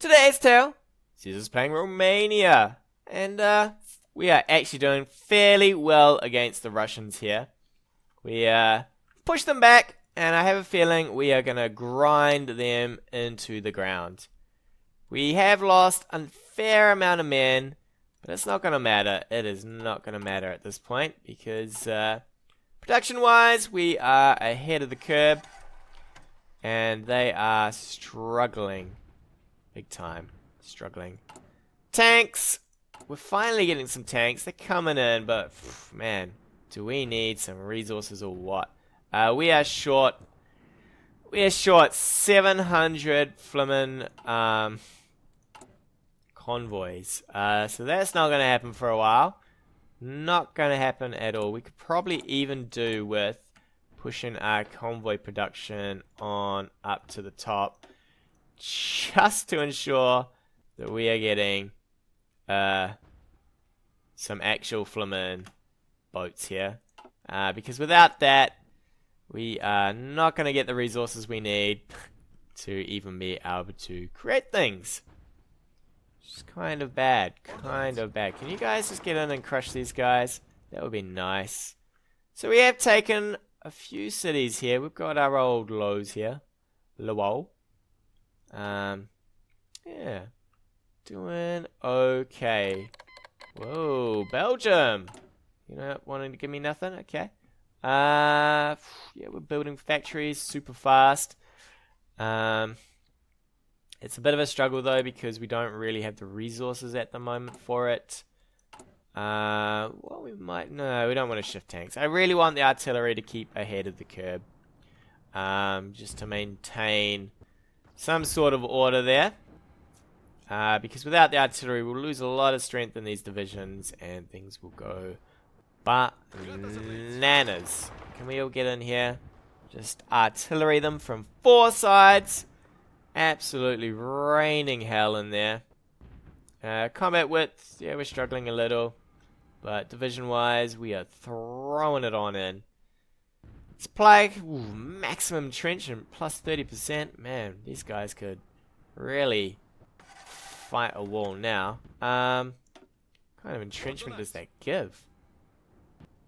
Today's tale, Caesar's playing Romania, and we are actually doing fairly well against the Russians here. We pushed them back, and I have a feeling we are going to grind them into the ground. We have lost a fair amount of men, but it's not going to matter. It is not going to matter at this point, because production-wise, we are ahead of the curve, and they are struggling. Big time. Struggling. Tanks! We're finally getting some tanks. They're coming in, but man, do we need some resources or what? We are short. We are short 700 flimin' convoys. So that's not going to happen for a while. Not going to happen at all. We could probably even do with pushing our convoy production on up to the top, just to ensure that we are getting some actual flimin' boats here. Because without that, we are not going to get the resources we need to even be able to create things. Which is kind of bad. Kind of bad. Can you guys just get in and crush these guys? That would be nice. So we have taken a few cities here. We've got our old lows here. Lowell. Yeah. Doing okay. Whoa, Belgium. You know, wanting to give me nothing? Okay. Yeah, we're building factories super fast. It's a bit of a struggle though, because we don't really have the resources at the moment for it. Well, we might. No, we don't want to shift tanks. I really want the artillery to keep ahead of the curb. Just to maintain some sort of order there. Because without the artillery, we'll lose a lot of strength in these divisions, and things will go bananas. Can we all get in here? Just artillery them from 4 sides. Absolutely raining hell in there. Combat width, yeah, we're struggling a little. But division-wise, we are throwing it on in. Supply, maximum entrenchment, plus 30%. Man, these guys could really fight a wall now. What kind of entrenchment does that give?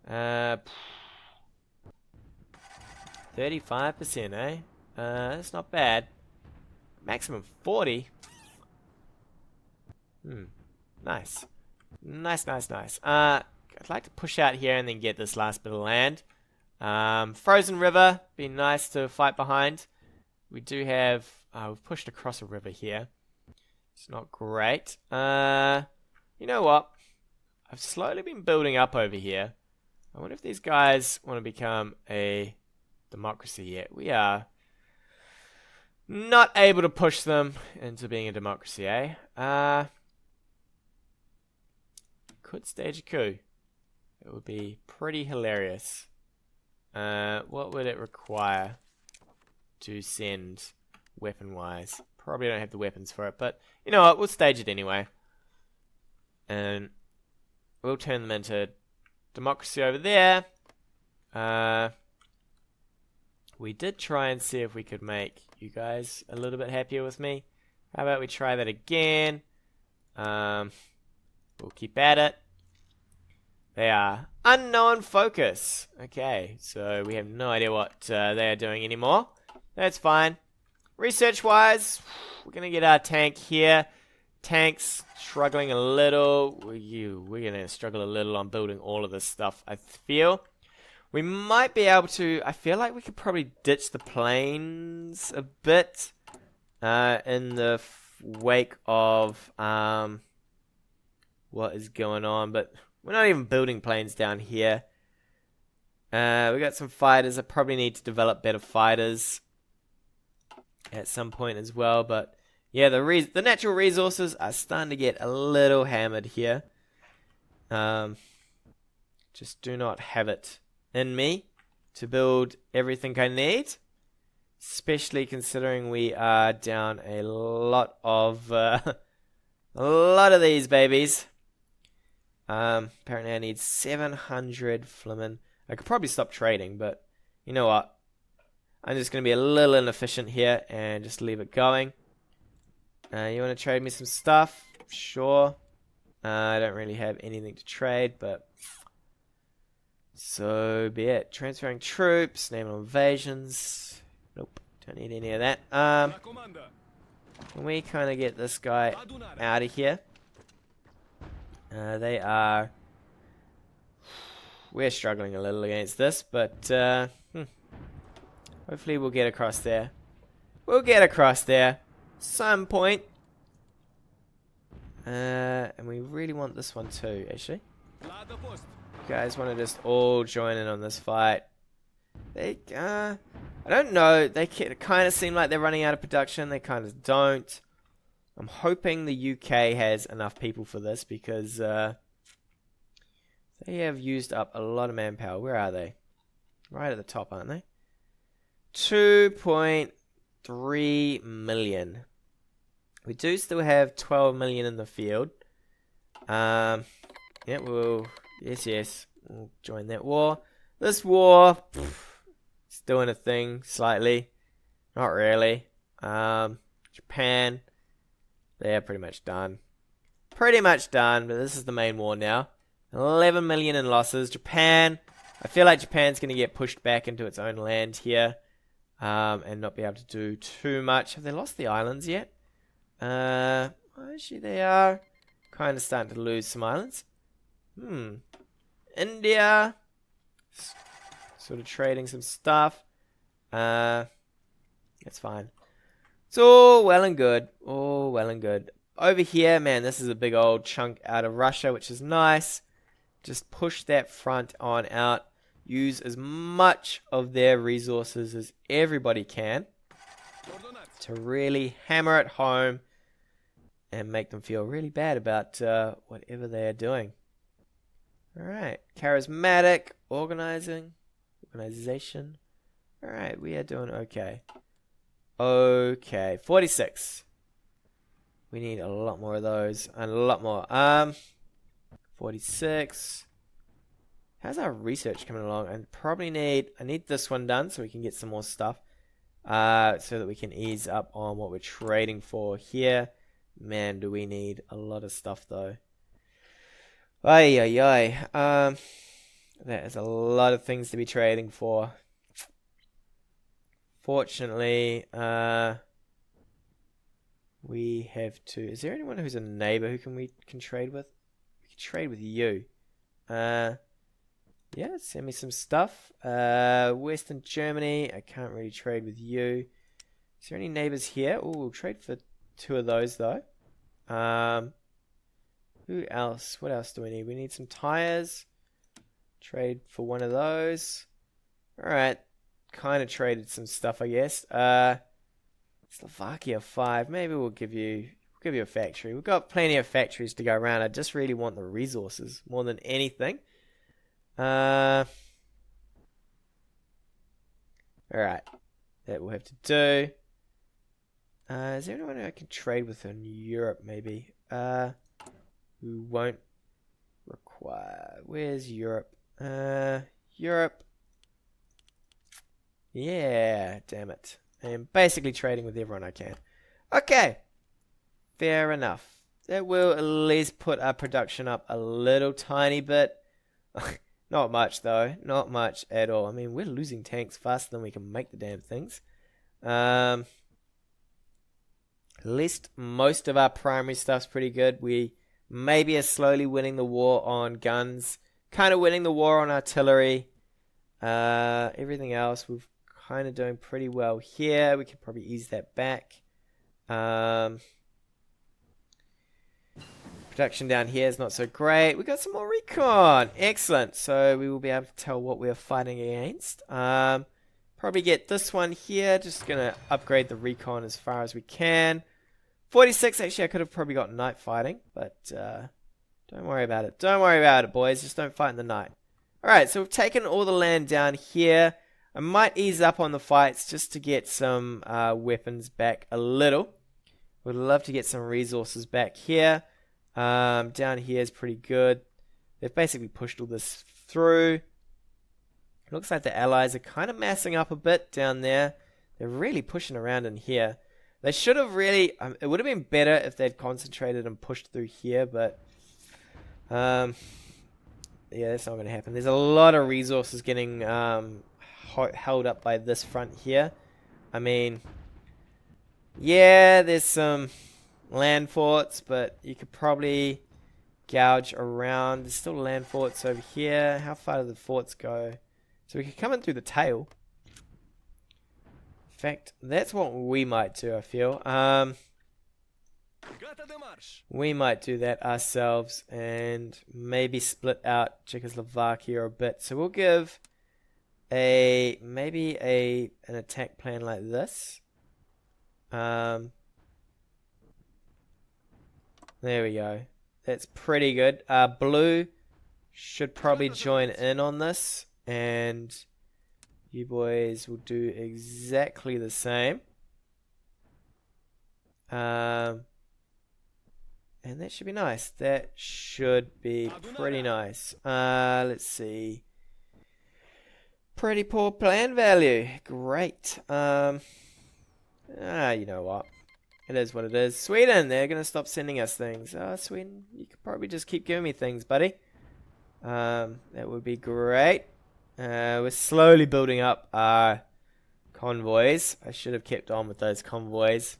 35%, eh? That's not bad. Maximum 40. Nice. Nice. I'd like to push out here and then get this last bit of land. Frozen River, be nice to fight behind. We do have, we've pushed across a river here. It's not great. You know what? I've slowly been building up over here. I wonder if these guys want to become a democracy yet. We are not able to push them into being a democracy, eh? Could stage a coup. It would be pretty hilarious. What would it require to send weapon-wise? Probably don't have the weapons for it, but you know what? We'll stage it anyway. And we'll turn them into democracy over there. We did try and see if we could make you guys a little bit happier with me. How about we try that again? We'll keep at it. They are unknown focus. Okay, so we have no idea what they are doing anymore. That's fine. Research-wise, we're going to get our tank here. Tanks struggling a little. We're going to struggle a little on building all of this stuff, I feel. We might be able to... I feel like we could probably ditch the planes a bit in the wake of what is going on. But we're not even building planes down here. We got some fighters. I probably need to develop better fighters at some point as well. But yeah, the natural resources are starting to get a little hammered here. Just do not have it in me to build everything I need, especially considering we are down a lot of these babies. Apparently I need 700 flimin'. I could probably stop trading, but you know what? I'm just going to be a little inefficient here and just leave it going. You want to trade me some stuff? Sure. I don't really have anything to trade, but so be it. Transferring troops, naval invasions. Nope, don't need any of that. Can we kind of get this guy out of here? We're struggling a little against this, but hopefully we'll get across there. We'll get across there some point. And we really want this one too, actually. You guys want to just all join in on this fight. I don't know. They kind of seem like they're running out of production. They kind of don't. I'm hoping the UK has enough people for this because they have used up a lot of manpower. Where are they? Right at the top, aren't they? 2.3 million. We do still have 12 million in the field. Yeah, yes, we'll join that war. This war, it's doing a thing slightly. Not really. Japan, they're pretty much done. Pretty much done, but this is the main war now. 11 million in losses. Japan, I feel like Japan's going to get pushed back into its own land here. And not be able to do too much. Have they lost the islands yet? Actually they are kind of starting to lose some islands. India, sort of trading some stuff. That's fine. It's all well and good. All well and good. Over here, man, this is a big old chunk out of Russia, which is nice. Just push that front on out. Use as much of their resources as everybody can to really hammer it home and make them feel really bad about whatever they are doing. Alright, charismatic, organization. Alright, we are doing okay. Okay, 46. We need a lot more of those, and a lot more. 46. How's our research coming along? I need this one done so we can get some more stuff. So that we can ease up on what we're trading for here. Man, do we need a lot of stuff though. Ay, ay, ay. That is a lot of things to be trading for. Fortunately, we have to... Is there anyone who's a neighbor who we can trade with? We can trade with you. Yeah, send me some stuff. Western Germany, I can't really trade with you. Is there any neighbors here? Oh, we'll trade for 2 of those though. Who else? What else do we need? We need some tires. Trade for 1 of those. Alright. Kind of traded some stuff, I guess. Slovakia 5. Maybe we'll give you a factory. We've got plenty of factories to go around. I just really want the resources more than anything. Alright. That we'll have to do. Is there anyone I can trade with in Europe, maybe? Who won't require... Where's Europe? Europe. Yeah, damn it. I am basically trading with everyone I can. Okay. Fair enough. That will at least put our production up a little tiny bit. Not much, though. Not much at all. I mean, we're losing tanks faster than we can make the damn things. At least most of our primary stuff's pretty good. We maybe are slowly winning the war on guns. Kind of winning the war on artillery. Everything else, we're kind of doing pretty well here. We could probably ease that back. Production down here is not so great. We got some more recon. Excellent. So we will be able to tell what we're fighting against. Probably get this one here. Just going to upgrade the recon as far as we can. 46, actually, I could have probably got night fighting. But don't worry about it. Don't worry about it, boys. Just don't fight in the night. Alright, so we've taken all the land down here. I might ease up on the fights just to get some weapons back a little. Would love to get some resources back here. Down here is pretty good. They've basically pushed all this through. It looks like the allies are kind of massing up a bit down there. They're really pushing around in here. They should have really... it would have been better if they'd concentrated and pushed through here, but... yeah, that's not going to happen. There's a lot of resources getting held up by this front here. I mean... yeah, there's some land forts, but you could probably gouge around. There's still land forts over here. How far do the forts go? So we could come in through the tail. In fact, that's what we might do, I feel. We might do that ourselves and maybe split out Czechoslovakia a bit. So we'll give maybe an attack plan like this. There we go. That's pretty good. Blue should probably join in on this, and you boys will do exactly the same. And that should be nice. That should be pretty nice. Let's see. Pretty poor plan value. Great. You know what? It is what it is. Sweden, they're going to stop sending us things. Sweden, you could probably just keep giving me things, buddy. That would be great. We're slowly building up our convoys. I should have kept on with those convoys.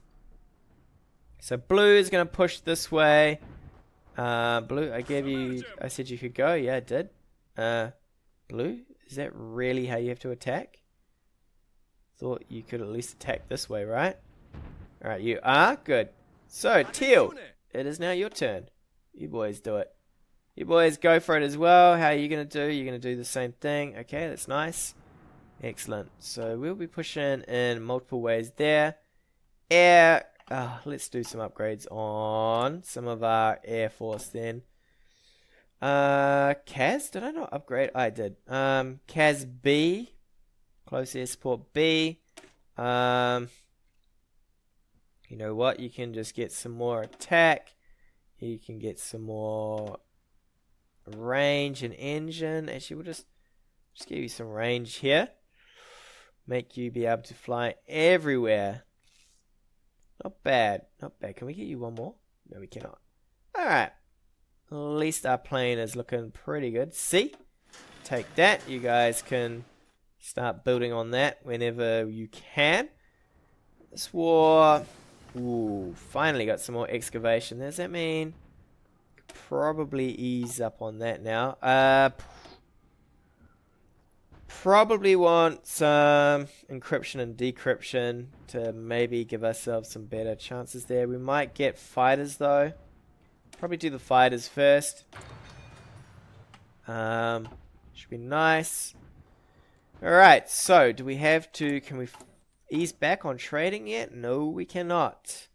So blue is going to push this way. Blue, I said you could go. Yeah, I did. Blue, is that really how you have to attack? Thought you could at least attack this way, right? Alright, you are? Good. So, teal, it is now your turn. You boys do it. You boys go for it as well. How are you going to do? You're going to do the same thing. Okay, that's nice. Excellent. So, we'll be pushing in multiple ways there. Air. Let's do some upgrades on some of our Air Force then. Kaz, did I not upgrade? I did. Kaz B. Close air support B. You know what? You can just get some more attack. You can get some more range and engine. Actually, we'll just give you some range here. Make you be able to fly everywhere. Not bad. Not bad. Can we get you one more? No, we cannot. Alright. At least our plane is looking pretty good. See? Take that. You guys can start building on that whenever you can. This war... ooh, finally got some more excavation. Does that mean... probably ease up on that now. Probably want some encryption and decryption to maybe give ourselves some better chances there. We might get fighters though. Probably do the fighters first. Should be nice. Alright, so do we have to... can we ease back on trading yet? No, we cannot.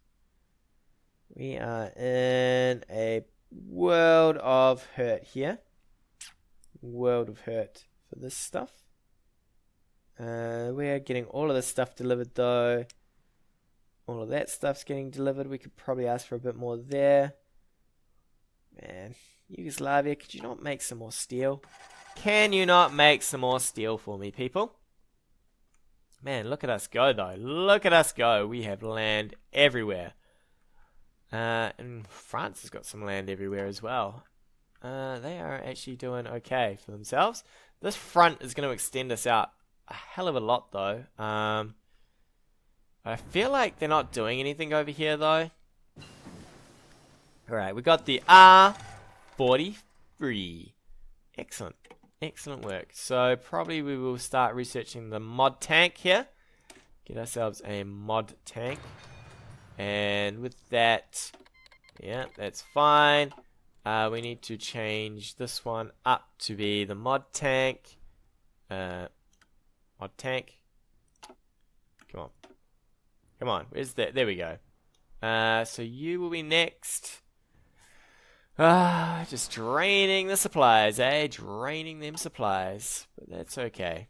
We are in a world of hurt here. World of hurt for this stuff. We are getting all of this stuff delivered though. All of that stuff's getting delivered. We could probably ask for a bit more there. Man, Yugoslavia, could you not make some more steel? Can you not make some more steel for me, people? Man, look at us go though. Look at us go. We have land everywhere. And France has got some land everywhere as well. They are actually doing okay for themselves. This front is going to extend us out a hell of a lot though. I feel like they're not doing anything over here though. Alright, we got the R43. Excellent. Excellent work. So probably we will start researching the mod tank here. Get ourselves a mod tank. And with that, yeah, that's fine. We need to change this one up to be the mod tank. Mod tank. Come on. Come on. Where's that? There we go. So you will be next. Just draining the supplies, eh? Draining them supplies. But that's okay.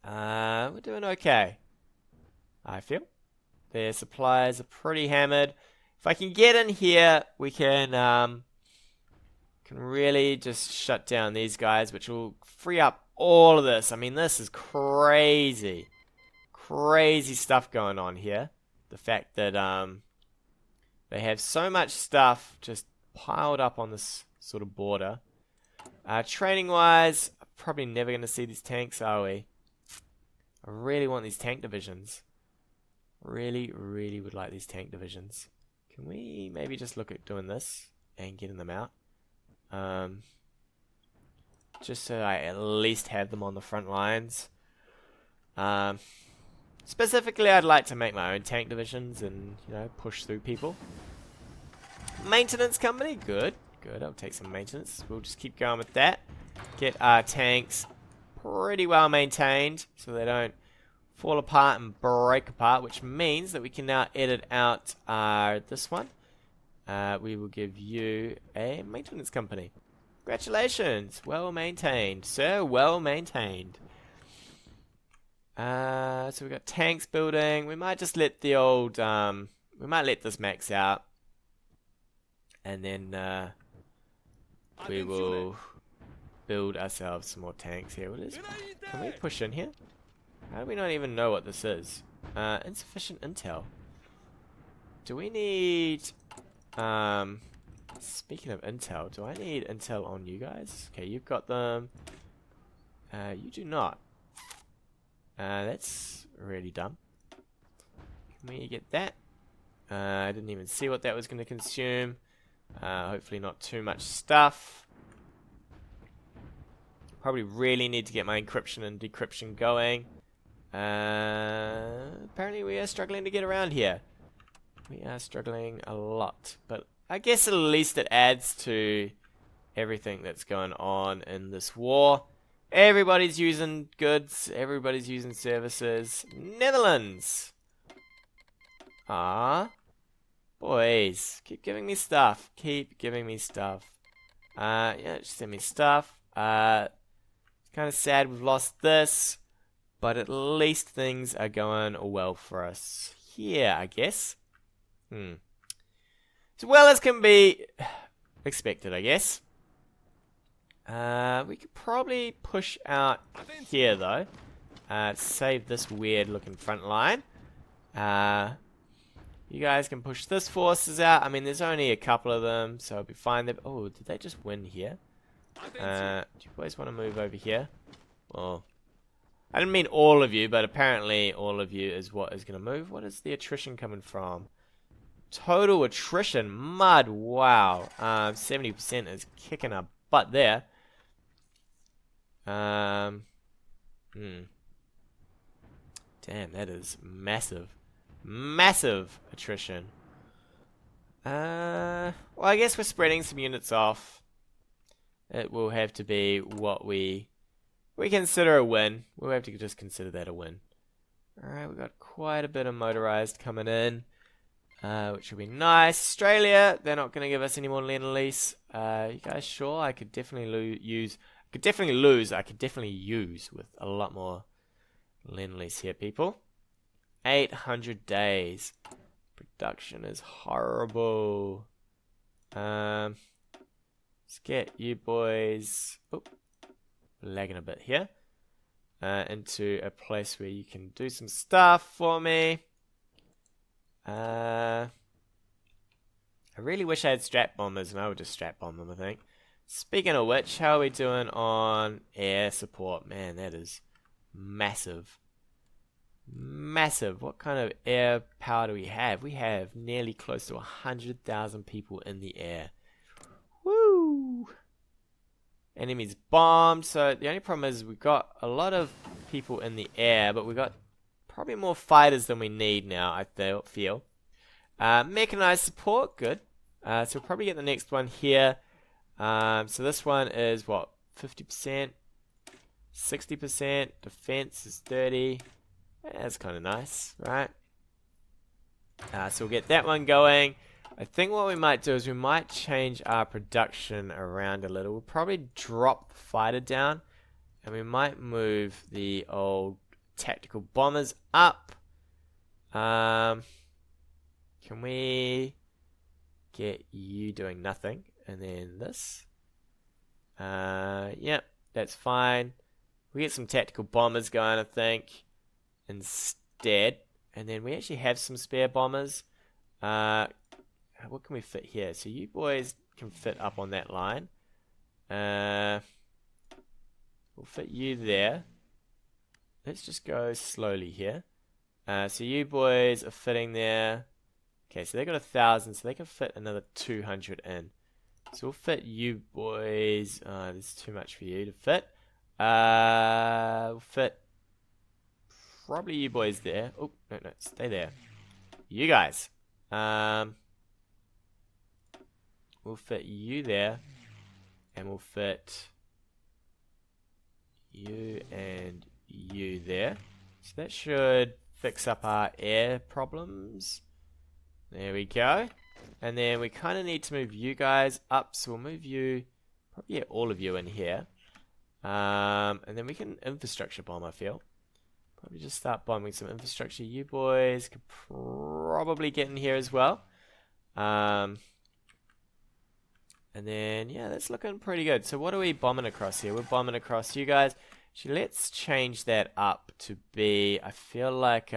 We're doing okay. I feel. Their supplies are pretty hammered. If I can get in here, we can really just shut down these guys, which will free up all of this. I mean, this is crazy. Crazy stuff going on here. The fact that they have so much stuff just piled up on this sort of border. Training wise, probably never going to see these tanks, are we? I really want these tank divisions. Really, really would like these tank divisions. Can we maybe just look at doing this and getting them out? Just so I at least have them on the front lines. Specifically, I'd like to make my own tank divisions and, you know, push through people. Maintenance company, good. Good, I'll take some maintenance. We'll just keep going with that. Get our tanks pretty well maintained so they don't fall apart and break apart, which means that we can now edit out this one. We will give you a maintenance company. Congratulations, well maintained, sir, well maintained. So we've got tanks building. We might just let the old, we might let this max out. And then we will build ourselves some more tanks here. Can we push in here? How do we not even know what this is? Insufficient intel. Do we need... Speaking of intel, do I need intel on you guys? Okay, you've got them. You do not. That's really dumb. Can we get that? I didn't even see what that was going to consume. Hopefully not too much stuff. Probably really need to get my encryption and decryption going. Apparently we are struggling to get around here. We are struggling a lot. But I guess at least it adds to everything that's going on in this war. Everybody's using goods. Everybody's using services. Netherlands. Ah. Boys, keep giving me stuff. Keep giving me stuff. Yeah, just send me stuff. It's kind of sad we've lost this, but at least things are going well for us here, I guess. As well as can be expected, I guess. We could probably push out here, though. Save this weird-looking front line. You guys can push this forces out. I mean, there's only a couple of them, so it'll be fine. Oh, did they just win here? Do you boys want to move over here? Well, I didn't mean all of you, but apparently all of you is what is going to move. What is the attrition coming from? Total attrition. Mud. Wow. 70% is kicking our butt there. Damn, that is massive. Massive attrition. Well, I guess we're spreading some units off. It will have to be what we consider a win. We'll have to just consider that a win. Alright, we've got quite a bit of motorized coming in, which will be nice. Australia, they're not going to give us any more Lend-Lease. You guys sure? I could definitely use with a lot more Lend-Lease here, people. 800 days. Production is horrible. Let's get you boys, lagging a bit here, into a place where you can do some stuff for me. I really wish I had strap bombers and I would just strap bomb them, I think. Speaking of which, how are we doing on air support? Man, that is massive. Massive. What kind of air power do we have? We have nearly close to 100,000 people in the air. Woo! Enemies bombed. So the only problem is we've got a lot of people in the air, but we've got probably more fighters than we need now, I feel. Mechanized support, good. So we'll probably get the next one here. So this one is what? 50%? 60%? Defense is 30%. That's kind of nice, right? So we'll get that one going. I think what we might do is we might change our production around a little. We'll probably drop the fighter down, and we might move the old tactical bombers up. Can we get you doing nothing? And then this. Yep, that's fine. We get some tactical bombers going, I think, instead. And then we actually have some spare bombers. What can we fit here? So you boys can fit up on that line. We'll fit you there. Let's just go slowly here. So you boys are fitting there. Okay, so they got 1,000, so they can fit another 200 in. So we'll fit you boys. There's too much for you to fit. We'll fit probably you boys there. Oh, no, stay there. You guys. We'll fit you there. And we'll fit you and you there. So that should fix up our air problems. There we go. And then we kind of need to move you guys up. So we'll move you, probably get all of you in here. And then we can infrastructure bomb, I feel. Probably just start bombing some infrastructure. You boys could probably get in here as well. And then, yeah, that's looking pretty good. So what are we bombing across here? We're bombing across you guys. Actually, let's change that up to be, I feel like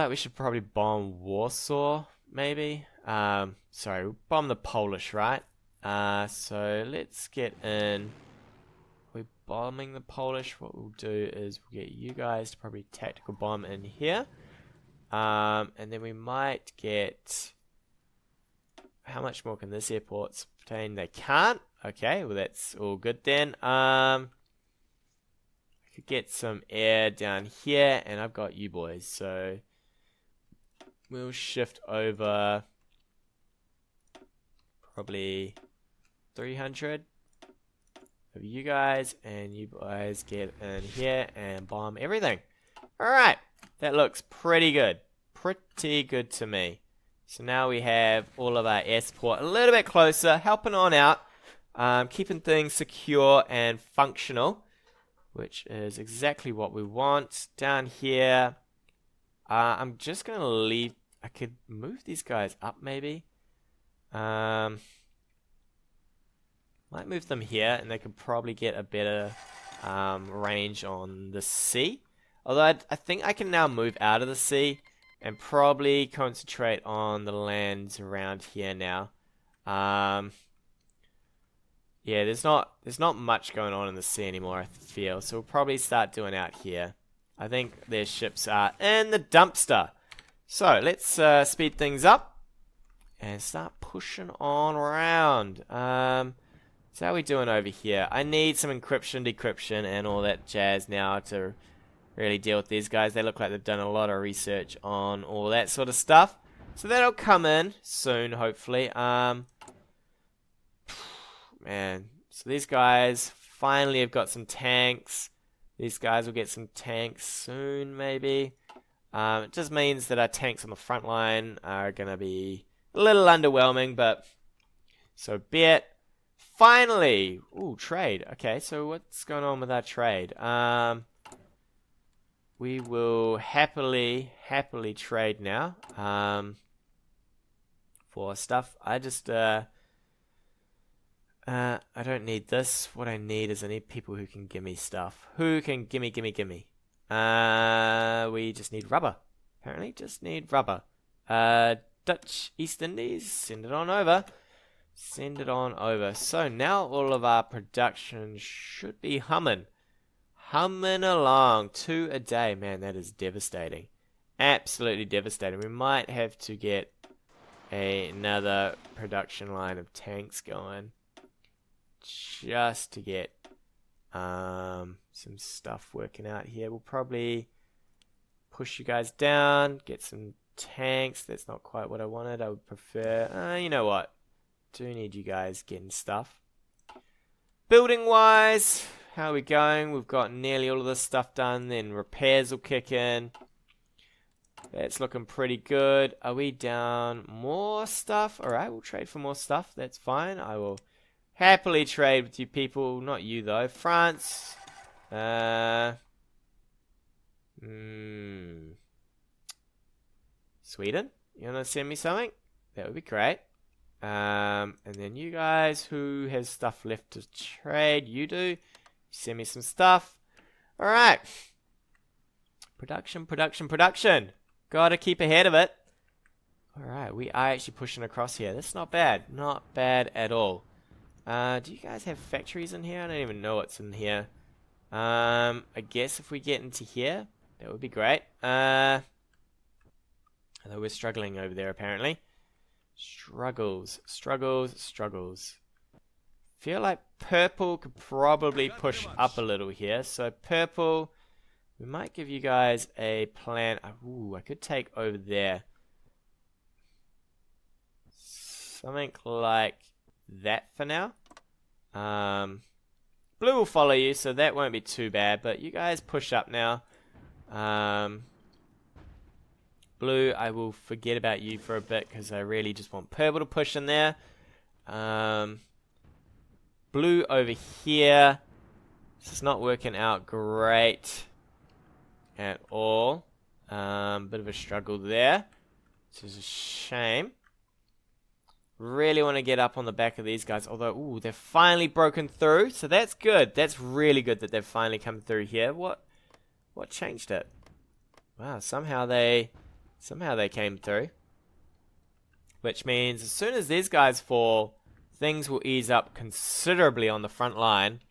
we should probably bomb Warsaw, maybe. Sorry, we'll bomb the Polish, right? So let's get in. We're bombing the Polish. What we'll do is we'll get you guys to probably tactical bomb in here. And then we might get... How much more can this airport contain? They can't. Okay, well that's all good then. I could get some air down here, and I've got you boys, so we'll shift over probably 300 of you guys, and you guys get in here and bomb everything. Alright, that looks pretty good. Pretty good to me. So now we have all of our air support a little bit closer, helping on out, keeping things secure and functional, which is exactly what we want. Down here, I'm just going to leave, I could move these guys up maybe. Might move them here, and they could probably get a better range on the sea. Although I think I can now move out of the sea and probably concentrate on the lands around here now. Yeah, there's not much going on in the sea anymore, I feel. So we'll probably start doing out here. I think their ships are in the dumpster. So let's speed things up and start pushing on around. So how are we doing over here? I need some encryption, decryption, and all that jazz now to really deal with these guys. They look like they've done a lot of research on all that sort of stuff. So that'll come in soon, hopefully. Man, so these guys finally have got some tanks. These guys will get some tanks soon, maybe. It just means that our tanks on the front line are going to be a little underwhelming, but so be it. Finally! Ooh, trade. Okay, so what's going on with our trade? We will happily trade now for stuff. I just I don't need this. What I need is I need people who can give me stuff. Who can gimme. We just need rubber. Apparently, just need rubber. Dutch East Indies, send it on over. Send it on over. So now all of our production should be humming along. 2 a day. Man, that is devastating. Absolutely devastating. We might have to get another production line of tanks going just to get some stuff working out here. We'll probably push you guys down, get some tanks. That's not quite what I wanted. I would prefer, you know what? Do need you guys getting stuff. Building wise, how are we going? We've got nearly all of this stuff done. Then repairs will kick in. That's looking pretty good. Are we down more stuff? Alright, we'll trade for more stuff. That's fine. I will happily trade with you people. Not you though. France. Sweden? You want to send me something? That would be great. And then you guys, who has stuff left to trade? You do. Send me some stuff. Alright. Production, production, production. Gotta keep ahead of it. Alright, we are actually pushing across here. That's not bad. Not bad at all. Do you guys have factories in here? I don't even know what's in here. I guess if we get into here, that would be great. Although we're struggling over there apparently. Struggles, struggles, struggles. Feel like purple could probably push up a little here. So purple, we might give you guys a plan. Ooh, I could take over there. Something like that for now. Blue will follow you, so that won't be too bad. But you guys push up now. Blue, I will forget about you for a bit because I really just want purple to push in there. Blue over here. This is not working out great at all. Bit of a struggle there, which is a shame. Really want to get up on the back of these guys. Although, ooh, they've finally broken through, so that's good. That's really good that they've finally come through here. What changed it? Wow, somehow they came through. Which means as soon as these guys fall, things will ease up considerably on the front line.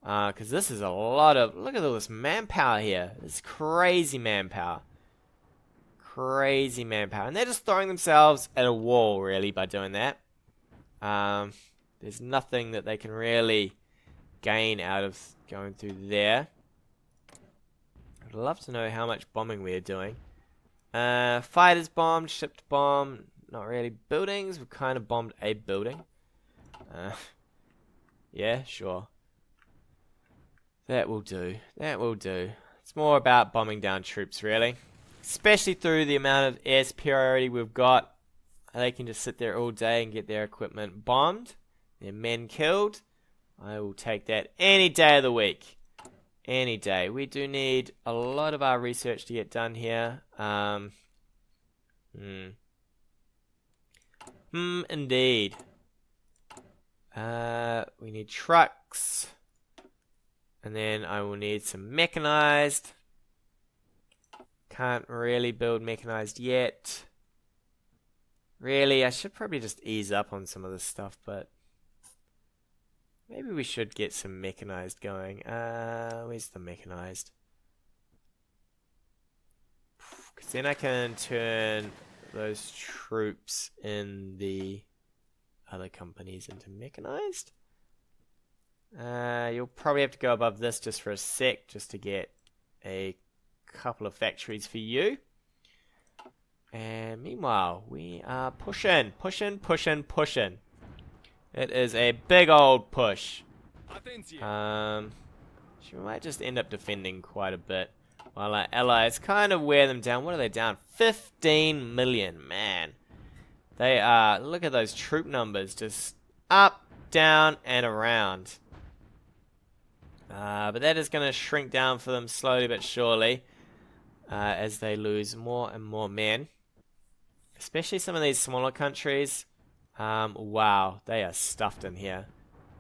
Because this is a lot of... Look at all this manpower here. This crazy manpower. Crazy manpower. And they're just throwing themselves at a wall, really, by doing that. There's nothing that they can really gain out of going through there. I'd love to know how much bombing we're doing. Fighters bombed, shipped bomb. Not really. Buildings, we've kind of bombed a building. Yeah, sure. That will do. That will do. It's more about bombing down troops, really. Especially through the amount of air superiority we've got. They can just sit there all day and get their equipment bombed. Their men killed. I will take that any day of the week. Any day. We do need a lot of our research to get done here. Indeed. We need trucks. And then I will need some mechanized. Can't really build mechanized yet. Really, I should probably just ease up on some of this stuff, but maybe we should get some mechanized going. Where's the mechanized? Because then I can turn those troops in the other companies into mechanized. You'll probably have to go above this just for a sec, just to get a couple of factories for you. And meanwhile, we are pushing. It is a big old push. We might just end up defending quite a bit, while our allies kind of wear them down. What are they down? 15 million, man. They are, look at those troop numbers, just up, down, and around. But that is going to shrink down for them slowly but surely, as they lose more and more men. Especially some of these smaller countries. Wow, they are stuffed in here.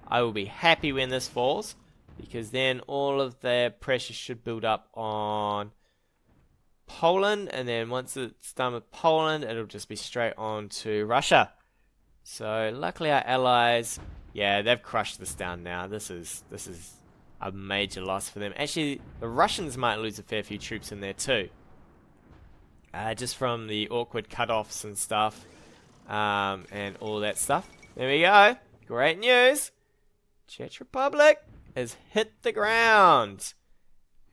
I will be happy when this falls, because then all of their pressure should build up on Poland, and then once it's done with Poland, it'll just be straight on to Russia. So luckily our allies, yeah, they've crushed this down now. This is a major loss for them. Actually, the Russians might lose a fair few troops in there too. Just from the awkward cutoffs and stuff, and all that stuff. There we go. Great news. Czech Republic has hit the ground.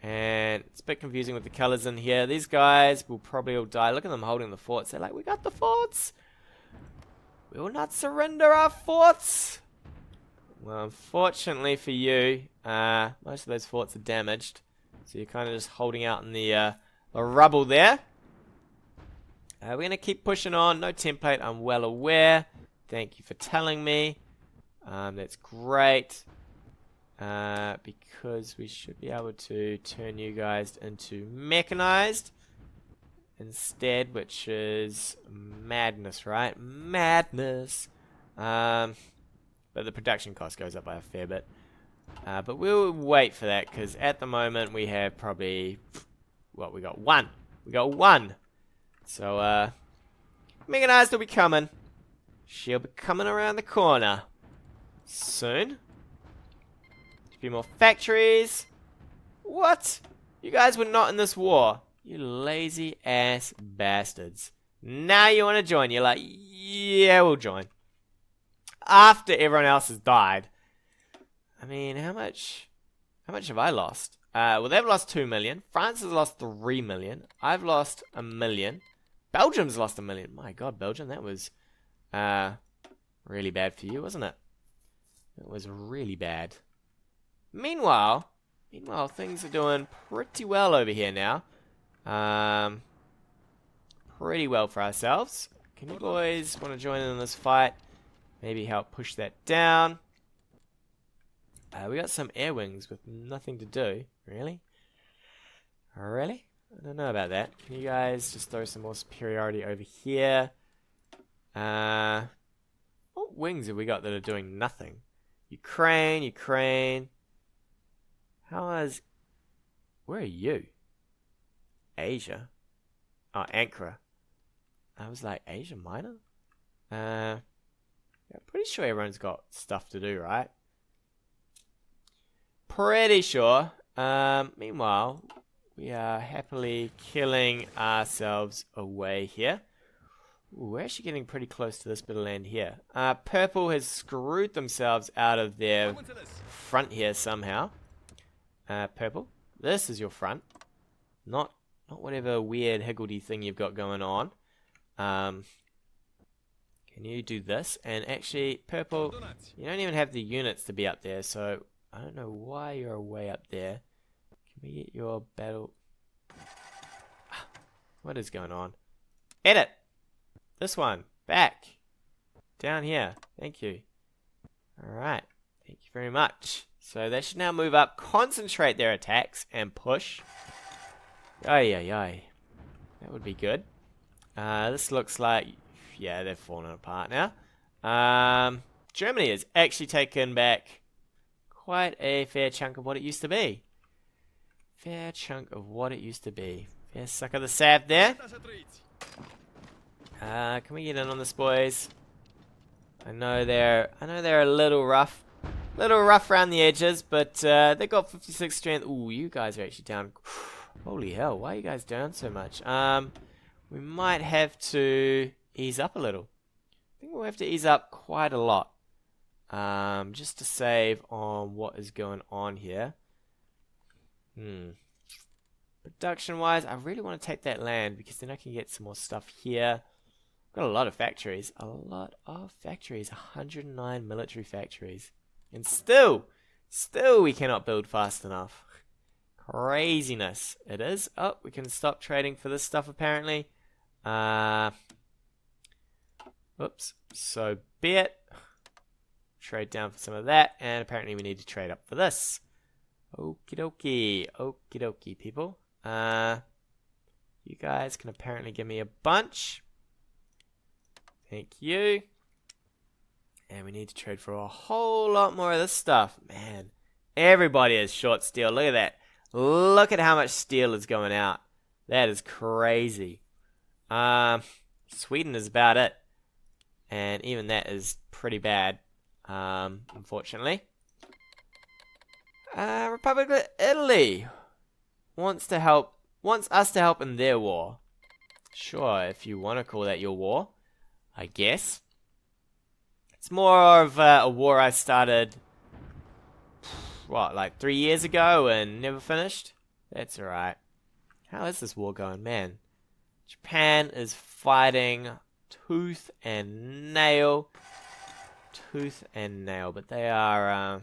And it's a bit confusing with the colors in here. These guys will probably all die. Look at them holding the forts. They're like, we got the forts. We will not surrender our forts. Well, unfortunately for you, most of those forts are damaged. So you're kind of just holding out in the rubble there. We're going to keep pushing on. No template, I'm well aware. Thank you for telling me. That's great. Because we should be able to turn you guys into mechanized instead, which is madness, right? Madness. But the production cost goes up by a fair bit. But we'll wait for that, because at the moment we have probably Well, we got one. We got one. So, Mechanized will be coming. She'll be coming around the corner. Soon. A few more factories. What? You guys were not in this war. You lazy ass bastards. Now you want to join. You're like, yeah, we'll join. After everyone else has died. I mean, how much have I lost? Well, they've lost 2 million. France has lost 3 million. I've lost 1 million. Belgium's lost 1 million. My God, Belgium, that was really bad for you, wasn't it? It was really bad. Meanwhile, things are doing pretty well over here now. Pretty well for ourselves. Can you boys want to join in this fight? Maybe help push that down. We got some air wings with nothing to do. Really? Really? I don't know about that. Can you guys just throw some more superiority over here? What wings have we got that are doing nothing? Ukraine. Where are you? Asia? Oh, Ankara. I was like, Asia Minor? Yeah, I'm pretty sure everyone's got stuff to do, right? Pretty sure. Meanwhile, we are happily killing ourselves away here. Ooh, we're actually getting pretty close to this bit of land here. Purple has screwed themselves out of their front here somehow. Purple, this is your front. Not whatever weird higgledy thing you've got going on. Can you do this? And actually, Purple, you don't even have the units to be up there, so I don't know why you're way up there. Can we get your battle? What is going on? Edit! This one. Back. Down here. Thank you. Alright. Thank you very much. So they should now move up, concentrate their attacks, and push. That would be good. This looks like... Yeah, they've fallen apart now. Germany has actually taken back quite a fair chunk of what it used to be. Fair suck of the sap there. Can we get in on this, boys? I know they're a little rough around the edges, but they got 56 strength. Ooh, you guys are actually down. Holy hell, why are you guys down so much? We might have to ease up a little. I think we'll have to ease up quite a lot. Just to save on what is going on here. Production-wise, I really want to take that land because then I can get some more stuff here. Got a lot of factories. 109 military factories. And still we cannot build fast enough. Craziness. It is. Oh, we can stop trading for this stuff apparently. Whoops. So be it. Trade down for some of that. And apparently we need to trade up for this. Okie dokie, people. You guys can apparently give me a bunch. Thank you. And we need to trade for a whole lot more of this stuff. Man, everybody is short steel. Look at that. Look at how much steel is going out. That is crazy. Sweden is about it. And even that is pretty bad. Unfortunately. Republic of Italy wants us to help in their war. Sure, if you want to call that your war, I guess. It's more of a war I started, what, like 3 years ago and never finished? That's alright. How is this war going, man? Japan is fighting tooth and nail. But they are,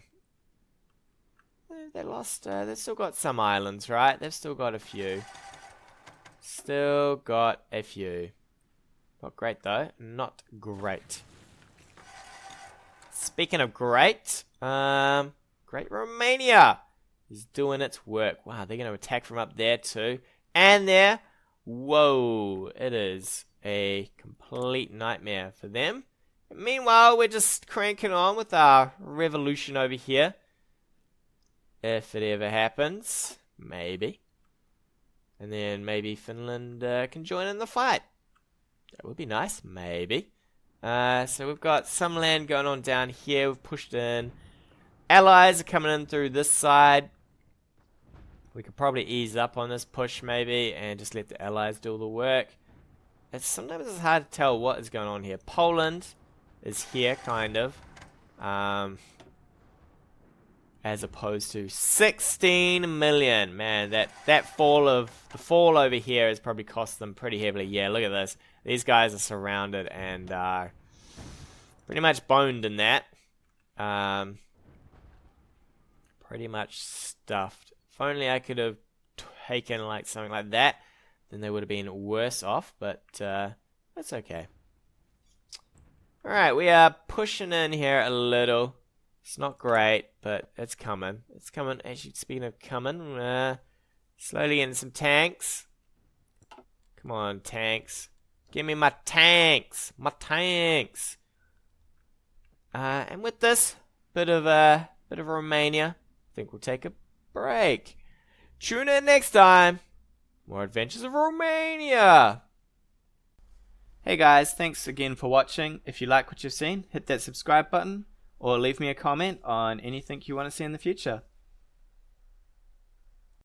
they lost, they've still got some islands, right? They've still got a few. Not great, though. Not great. Speaking of great, Great Romania is doing its work. Wow, they're going to attack from up there, too. And there. Whoa, it is a complete nightmare for them. Meanwhile, we're just cranking on with our revolution over here. If it ever happens. Maybe. And then maybe Finland can join in the fight. That would be nice, maybe. So we've got some land going on down here. We've pushed in. Allies are coming in through this side. We could probably ease up on this push maybe and just let the allies do all the work. Sometimes it's hard to tell what is going on here. Poland is here, kind of. As opposed to 16 million. Man, the fall over here has probably cost them pretty heavily. Yeah, look at this. These guys are surrounded and pretty much boned in that. Pretty much stuffed. If only I could have taken like something like that, then they would have been worse off, but that's okay. Alright, we are pushing in here a little. It's not great, but it's coming. It's coming. Actually, speaking of coming, slowly getting some tanks. Come on, tanks. Give me my tanks. My tanks. And with this bit of Romania, I think we'll take a break. Tune in next time. More Adventures of Romania. Hey guys, thanks again for watching. If you like what you've seen, hit that subscribe button or leave me a comment on anything you want to see in the future.